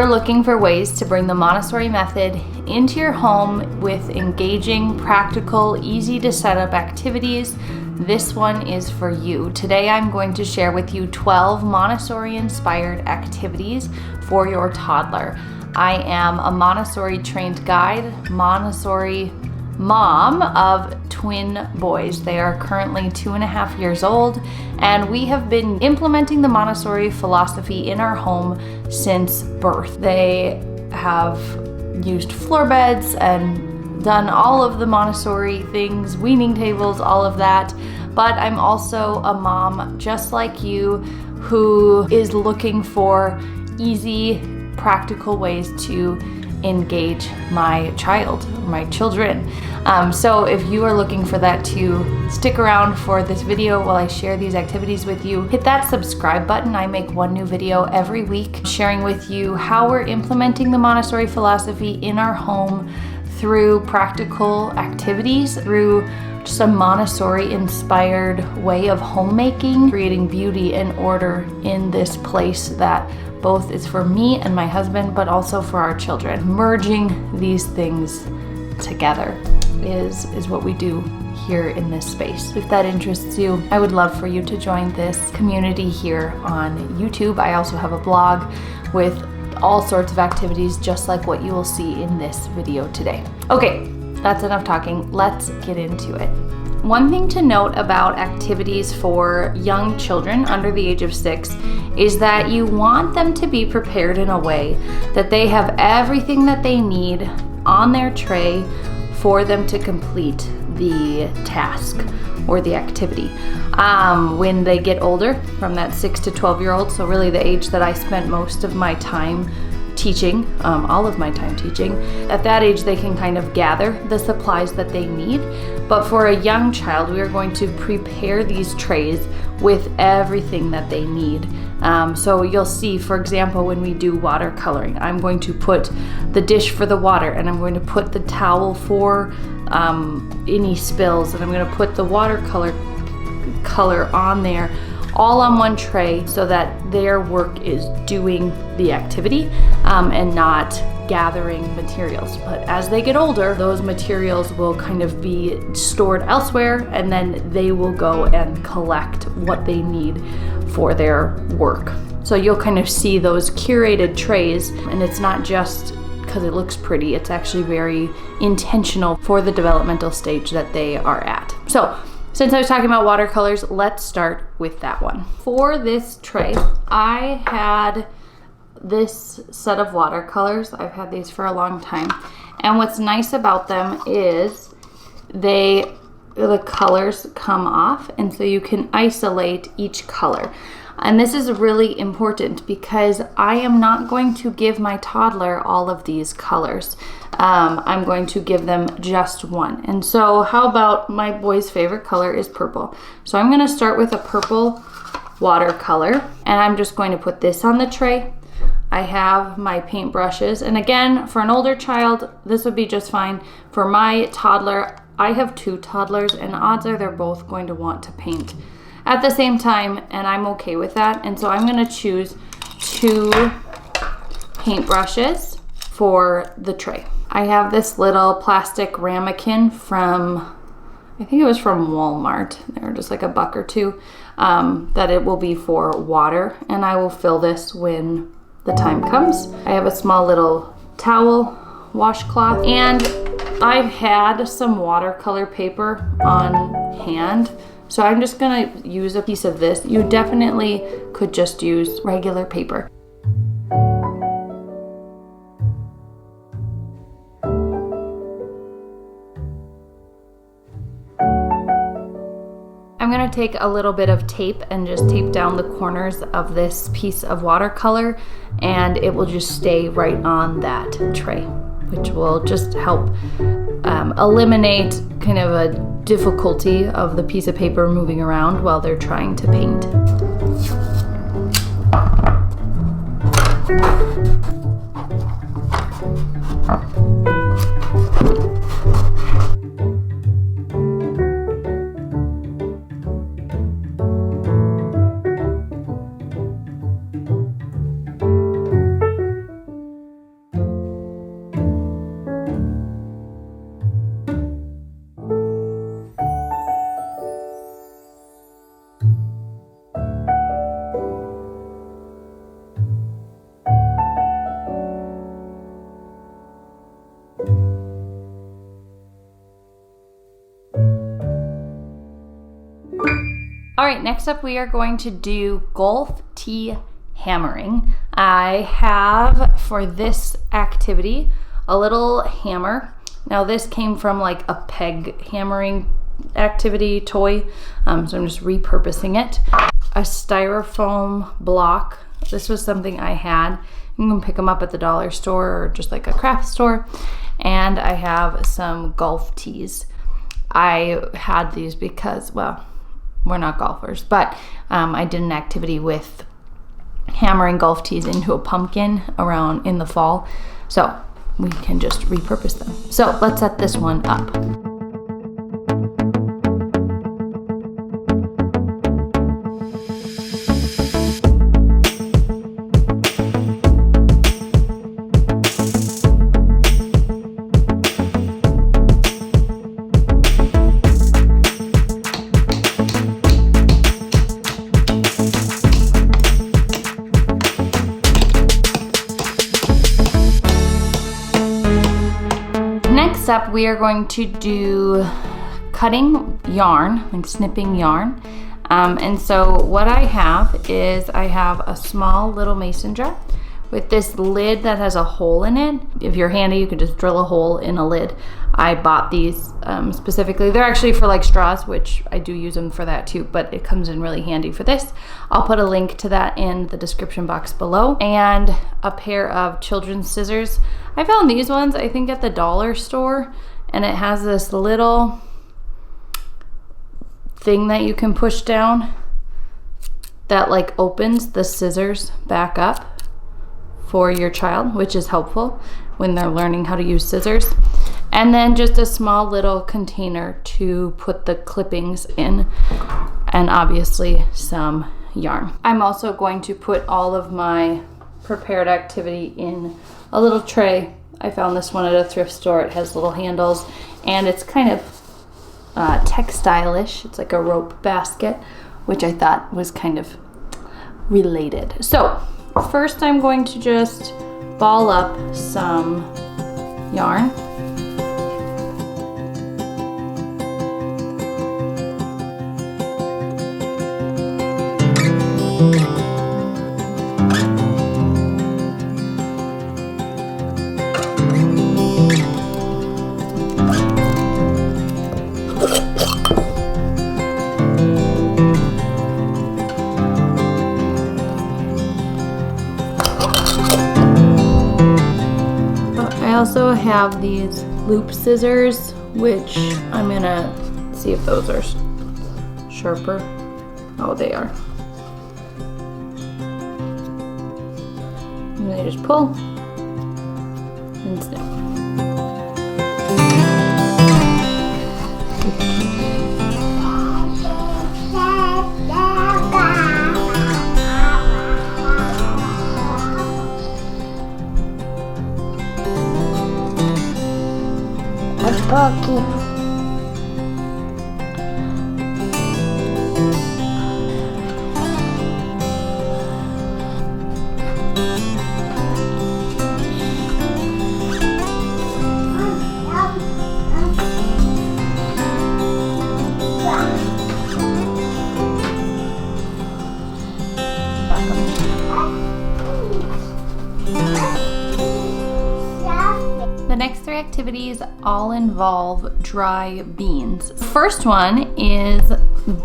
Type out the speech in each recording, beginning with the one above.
looking for ways to bring the Montessori method into your home with engaging, practical, easy to set up activities, this one is for you. Today I'm going to share with you 12 Montessori-inspired activities for your toddler. I am a Montessori trained guide, Montessori mom of twin boys. They are currently 2.5 years old, and we have been implementing the Montessori philosophy in our home since birth. They have used floor beds and done all of the Montessori things, weaning tables, all of that. But I'm also a mom just like you who is looking for easy, practical ways to engage my child, my children. So if you are looking for that too, stick around for this video while I share these activities with you. Hit that subscribe button. I make one new video every week sharing with you how we're implementing the Montessori philosophy in our home through practical activities, through just a Montessori-inspired way of homemaking, creating beauty and order in this place that both is for me and my husband, but also for our children. Merging these things together is what we do here in this space. If that interests you, I would love for you to join this community here on YouTube. I also have a blog with all sorts of activities just like what you will see in this video today. Okay, that's enough talking. Let's get into it. One thing to note about activities for young children under the age of 6 is that you want them to be prepared in a way that they have everything that they need on their tray for them to complete the task or the activity. When they get older, from that 6 to 12-year-old, so really the age that I spent most of my time teaching, all of my time teaching, at that age they can kind of gather the supplies that they need. But for a young child, we are going to prepare these trays with everything that they need. So you'll see, for example, when we do watercoloring, I'm going to put the dish for the water, and I'm going to put the towel for any spills, and I'm going to put the watercolor color on there, all on one tray, so that their work is doing the activity and not gathering materials. But as they get older, those materials will kind of be stored elsewhere, and then they will go and collect what they need for their work. So you'll kind of see those curated trays, and it's not just because it looks pretty, it's actually very intentional for the developmental stage that they are at. So since I was talking about watercolors, let's start with that one. For this tray, I had this set of watercolors. I've had these for a long time. And what's nice about them is the colors come off, and so you can isolate each color. And this is really important because I am not going to give my toddler all of these colors. I'm going to give them just one. And so how about my boy's favorite color is purple. So I'm going to start with a purple watercolor, and I'm just going to put this on the tray. I have my paint brushes, and again, for an older child, this would be just fine. For my toddler, I have 2 toddlers, and odds are they're both going to want to paint at the same time, and I'm okay with that. And so I'm going to choose 2 paint brushes for the tray. I have this little plastic ramekin from, I think it was from Walmart. They were just like $1 or $2, that it will be for water, and I will fill this when the time comes. I have a small little towel, washcloth, and I've had some watercolor paper on hand. So I'm just gonna use a piece of this. You definitely could just use regular paper. I'm gonna take a little bit of tape and just tape down the corners of this piece of watercolor, and it will just stay right on that tray, which will just help eliminate kind of a difficulty of the piece of paper moving around while they're trying to paint. All right, next up we are going to do golf tee hammering. I have for this activity a little hammer. Now this came from like a peg hammering activity toy, so I'm just repurposing it. A styrofoam block. This was something I had. You can pick them up at the dollar store or just like a craft store. And I have some golf tees. I had these because, well, we're not golfers, but I did an activity with hammering golf tees into a pumpkin around in the fall. So we can just repurpose them. So let's set this one up. Next up, we are going to do cutting yarn, like snipping yarn. And so what I have is I have a small little mason jar with this lid that has a hole in it. If you're handy, you could just drill a hole in a lid. I bought these specifically. They're actually for like straws, which I do use them for that too, but it comes in really handy for this. I'll put a link to that in the description box below. And a pair of children's scissors. I found these ones, I think at the dollar store, and it has this little thing that you can push down that like opens the scissors back up for your child, which is helpful when they're learning how to use scissors. And then just a small little container to put the clippings in, and obviously some yarn. I'm also going to put all of my prepared activity in a little tray. I found this one at a thrift store. It has little handles and it's kind of textile-ish. It's like a rope basket, which I thought was kind of related. So first I'm going to just ball up some yarn. I also have these loop scissors, which I'm gonna see if those are sharper. Oh, they are. And they just pull and snip. The next three activities all involve dry beans. First one is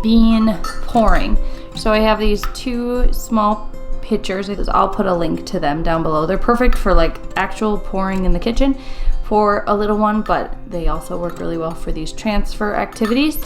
bean pouring. So I have these two small pitchers. I'll put a link to them down below. They're perfect for like actual pouring in the kitchen for a little one, but they also work really well for these transfer activities.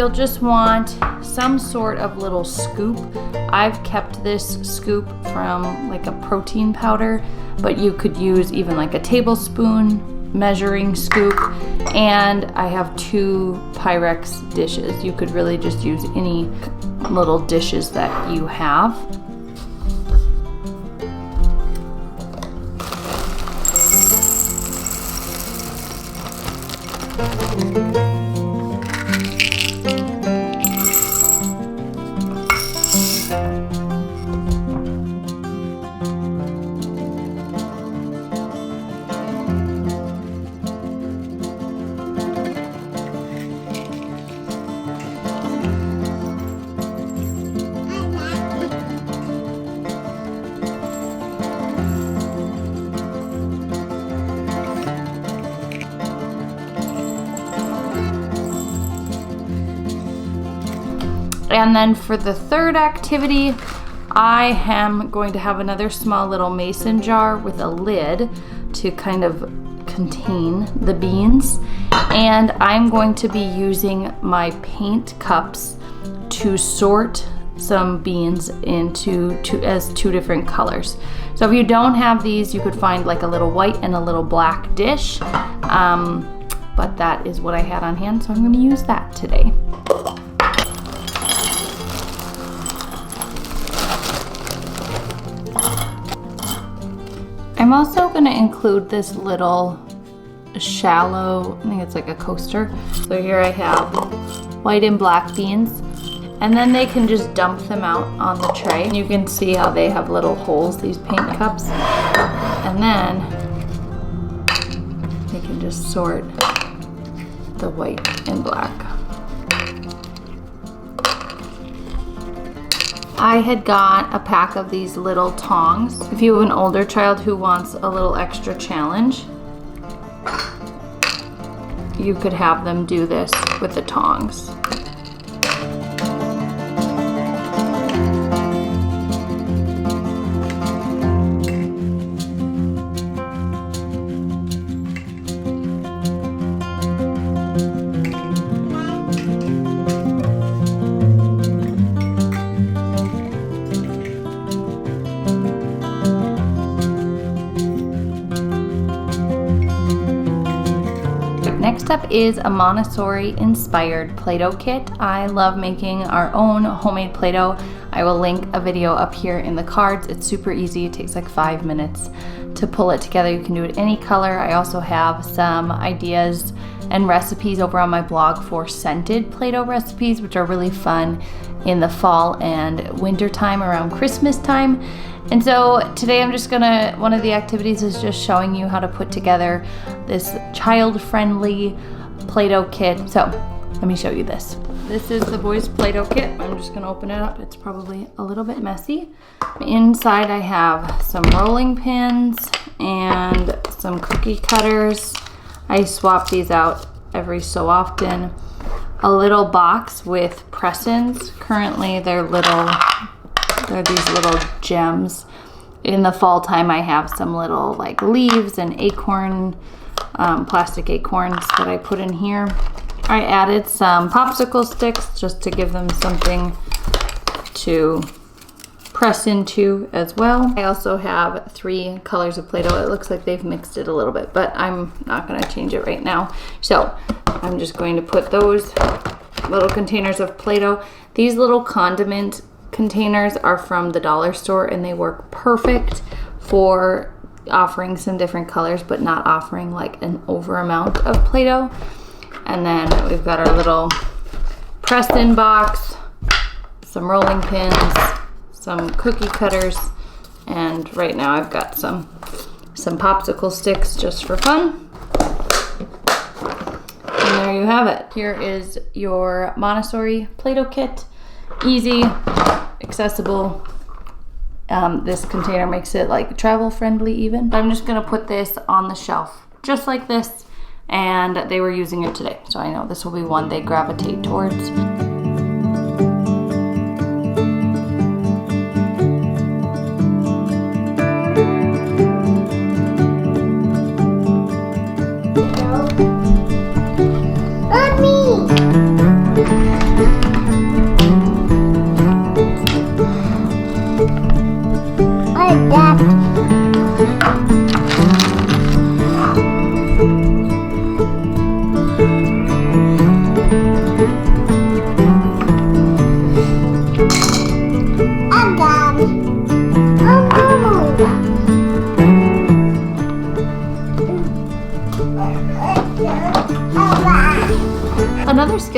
you'll just want some sort of little scoop. I've kept this scoop from like a protein powder, but you could use even like a tablespoon measuring scoop. And I have 2 Pyrex dishes. You could really just use any little dishes that you have. And then for the third activity, I am going to have another small little mason jar with a lid to kind of contain the beans. And I'm going to be using my paint cups to sort some beans into as 2 different colors. So if you don't have these, you could find like a little white and a little black dish. But that is what I had on hand, so I'm going to use that today. I'm also going to include this little shallow, I think it's like a coaster. So here I have white and black beans, and then they can just dump them out on the tray. You can see how they have little holes, these paint cups. And then they can just sort the white and black. I had got a pack of these little tongs. If you have an older child who wants a little extra challenge, you could have them do this with the tongs. Next up is a Montessori-inspired Play-Doh kit. I love making our own homemade Play-Doh. I will link a video up here in the cards. It's super easy. It takes like 5 minutes to pull it together. You can do it any color. I also have some ideas and recipes over on my blog for scented Play-Doh recipes, which are really fun in the fall and winter time, around Christmas time. And so today I'm just gonna, one of the activities is just showing you how to put together this child-friendly Play-Doh kit. So let me show you this. This is the boys' Play-Doh kit. I'm just gonna open it up. It's probably a little bit messy. Inside I have some rolling pins and some cookie cutters. I swap these out every so often. A little box with press-ins. Currently they're these little gems. In the fall time I have some little like leaves and acorn, plastic acorns that I put in here. I added some popsicle sticks just to give them something to press into as well. I also have 3 colors of Play-Doh. It looks like they've mixed it a little bit, but I'm not gonna change it right now. So I'm just going to put those little containers of Play-Doh. These little condiment containers are from the dollar store and they work perfect for offering some different colors but not offering like an over amount of Play-Doh. And then we've got our little press-in box, some rolling pins, some cookie cutters, and right now I've got some popsicle sticks just for fun. And there you have it. Here is your Montessori Play-Doh kit. Easy, accessible. This container makes it like travel friendly even. I'm just gonna put this on the shelf just like this, and they were using it today, so I know this will be one they gravitate towards. Mommy!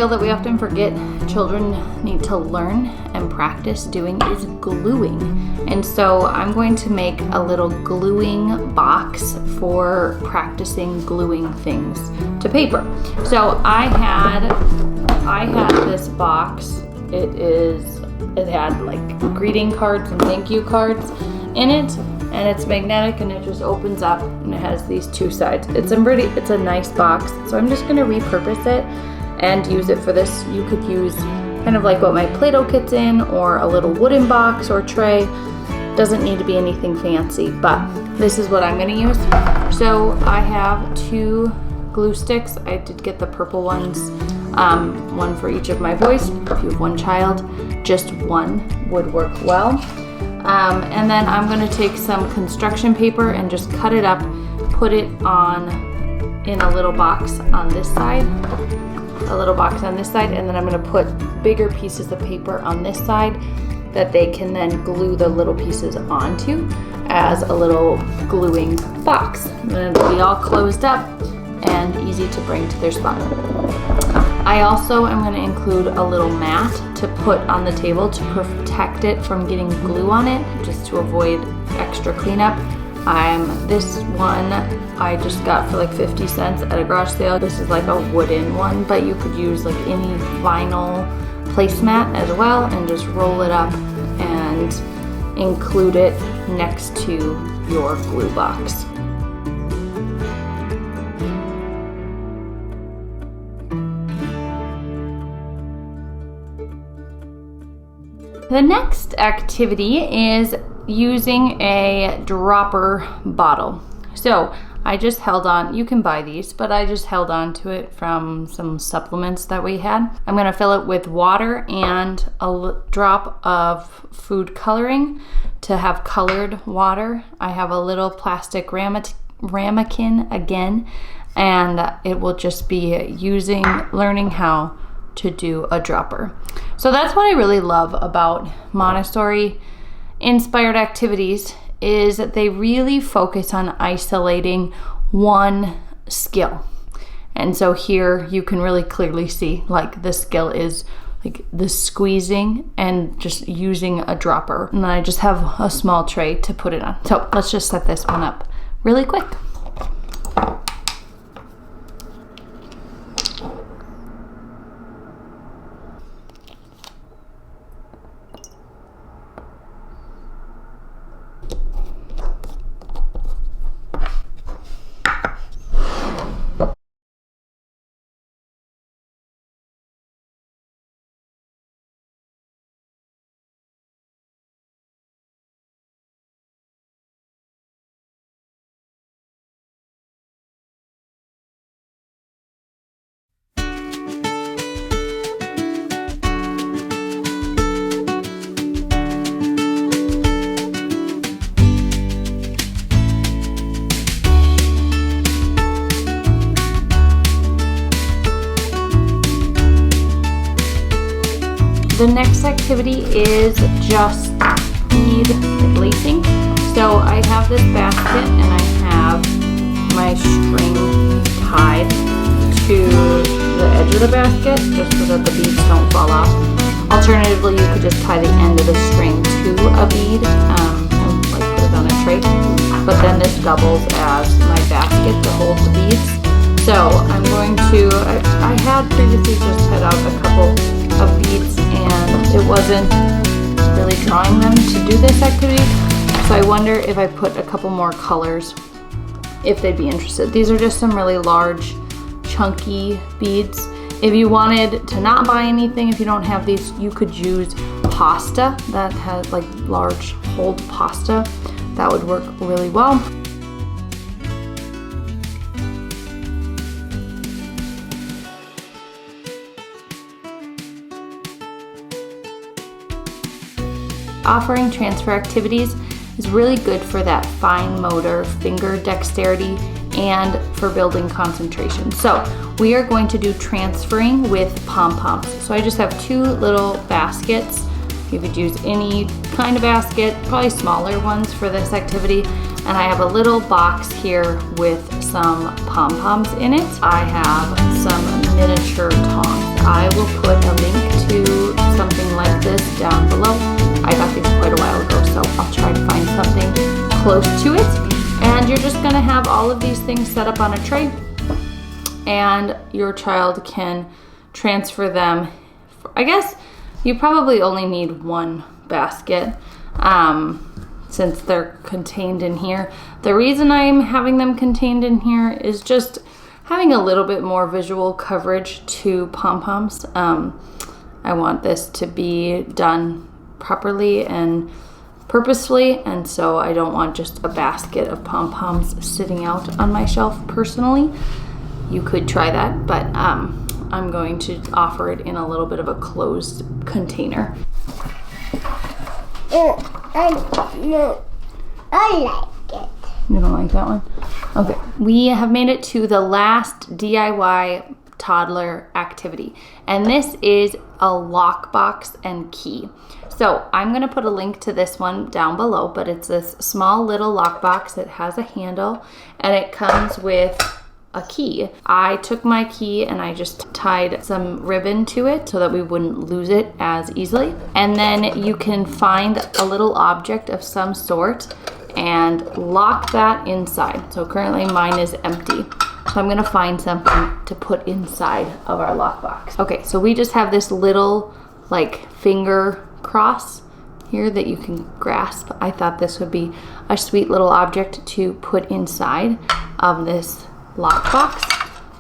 skill that we often forget children need to learn and practice doing is gluing. And so I'm going to make a little gluing box for practicing gluing things to paper. So I had this box. It had like greeting cards and thank you cards in it, and it's magnetic and it just opens up and it has these two sides. It's a nice box. So I'm just gonna repurpose it and use it for this. You could use kind of like what my Play-Doh kit's in, or a little wooden box or tray. Doesn't need to be anything fancy, but this is what I'm gonna use. So I have 2 glue sticks. I did get the purple ones, one for each of my boys. If you have 1 child, just 1 would work well. And then I'm gonna take some construction paper and just cut it up, put it in a little box on this side, and then I'm gonna put bigger pieces of paper on this side that they can then glue the little pieces onto as a little gluing box. And then it'll be all closed up and easy to bring to their spot. I also am going to include a little mat to put on the table to protect it from getting glue on it, just to avoid extra cleanup. This one I just got for like 50 cents at a garage sale. This is like a wooden one, but you could use like any vinyl placemat as well and just roll it up and include it next to your glue box. The next activity is using a dropper bottle. So I just held on, you can buy these, but I just held on to it from some supplements that we had. I'm gonna fill it with water and a drop of food coloring to have colored water. I have a little plastic ramekin again, and it will just be learning how to do a dropper. So that's what I really love about Montessori-inspired activities, is that they really focus on isolating one skill. And so here you can really clearly see like the skill is like the squeezing and just using a dropper. And then I just have a small tray to put it on. So let's just set this one up really quick. The next activity is just bead lacing. So I have this basket and I have my string tied to the edge of the basket just so that the beads don't fall off. Alternatively, you could just tie the end of the string to a bead and like put it on a tray. But then this doubles as my basket to hold the beads. So I'm going to, I had previously just cut out a couple of beads and it wasn't really drawing them to do this activity. So I wonder if I put a couple more colors, if they'd be interested. These are just some really large, chunky beads. If you wanted to not buy anything, if you don't have these, you could use pasta that has like large hold pasta. That would work really well. Offering transfer activities is really good for that fine motor finger dexterity and for building concentration. So we are going to do transferring with pom-poms. So I just have 2 little baskets. You could use any kind of basket, probably smaller ones for this activity. And I have a little box here with some pom-poms in it. I have some miniature tongs. I will put a link to something like this down below. I got these quite a while ago, so I'll try to find something close to it. And you're just gonna have all of these things set up on a tray, and your child can transfer them. I guess you probably only need one basket since they're contained in here. The reason I'm having them contained in here is just having a little bit more visual coverage to pom-poms. I want this to be done properly and purposefully, and so I don't want just a basket of pom-poms sitting out on my shelf personally. You could try that, but I'm going to offer it in a little bit of a closed container. No, I like it. You don't like that one? Okay, we have made it to the last DIY toddler activity, and this is a lockbox and key. So I'm gonna put a link to this one down below, but it's this small little lockbox that has a handle, and it comes with a key. I took my key and I just tied some ribbon to it so that we wouldn't lose it as easily. And then you can find a little object of some sort and lock that inside. So currently mine is empty. So I'm gonna find something to put inside of our lockbox. Okay, so we just have this little like finger cross here that you can grasp. I thought this would be a sweet little object to put inside of this lockbox.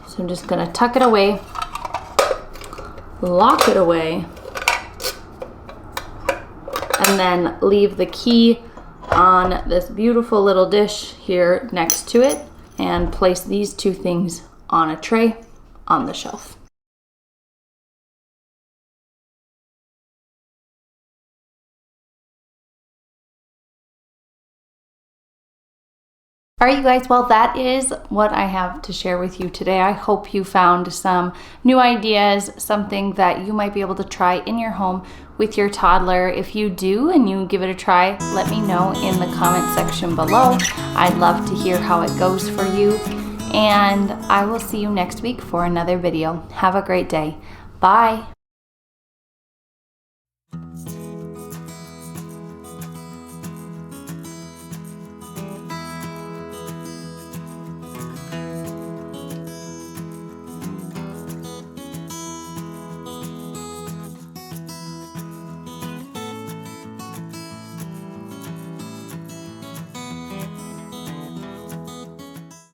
So I'm just gonna tuck it away, lock it away, and then leave the key on this beautiful little dish here next to it, and place these two things on a tray on the shelf. All right, you guys, well, that is what I have to share with you today. I hope you found some new ideas, something that you might be able to try in your home with your toddler. If you do and you give it a try, let me know in the comment section below. I'd love to hear how it goes for you. And I will see you next week for another video. Have a great day. Bye.